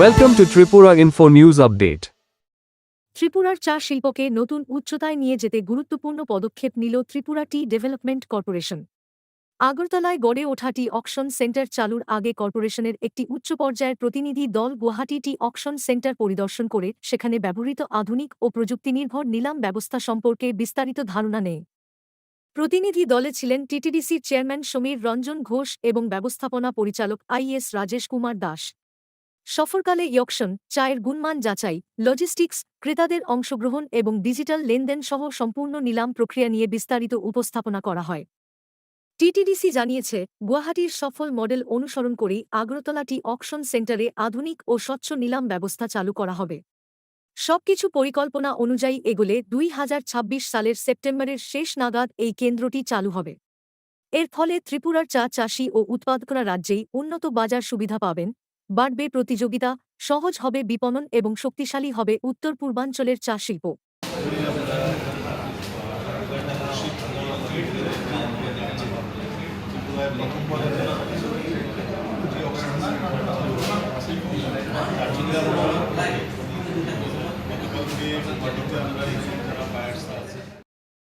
Welcome to Tripura Info News Update. ত্রিপুরার চা শিল্পকে নতুন উচ্চতায় নিয়ে যেতে গুরুত্বপূর্ণ পদক্ষেপ নিল ত্রিপুরা টি ডেভেলপমেন্ট কর্পোরেশন। আগরতলায় গড়ে ওঠা টি অকশন সেন্টার চালুর আগে কর্পোরেশনের একটি উচ্চ পর্যায়ের প্রতিনিধি দল গুয়াহাটি টি অকশন সেন্টার পরিদর্শন করে সেখানে ব্যবহৃত আধুনিক ও প্রযুক্তিনির্ভর নিলাম ব্যবস্থা সম্পর্কে বিস্তারিত ধারণা নেয়। প্রতিনিধি দলে ছিলেন টিটিডিসির চেয়ারম্যান সমীর রঞ্জন ঘোষ এবং ব্যবস্থাপনা পরিচালক আইএস রাজেশ কুমার দাস। সফরকালে ইয়কশন, চায়ের গুণমান যাচাই, লজিস্টিক্স, ক্রেতাদের অংশগ্রহণ এবং ডিজিটাল লেনদেন সহ সম্পূর্ণ নিলাম প্রক্রিয়া নিয়ে বিস্তারিত উপস্থাপনা করা হয়। টিটিডিসি জানিয়েছে, গুয়াহাটির সফল মডেল অনুসরণ করেই আগরতলা টি অকশন সেন্টারে আধুনিক ও স্বচ্ছ নিলাম ব্যবস্থা চালু করা হবে। সবকিছু পরিকল্পনা অনুযায়ী এগোলে 2026 সালের সেপ্টেম্বরের শেষ নাগাদ এই কেন্দ্রটি চালু হবে। এর ফলে ত্রিপুরার চা চাষি ও উৎপাদকরা রাজ্যেই উন্নত বাজার সুবিধা পাবেন, বাড়বে প্রতিযোগিতা, সহজ হবে বিপণন এবং শক্তিশালী হবে উত্তর পূর্বাঞ্চলের চা শিল্প।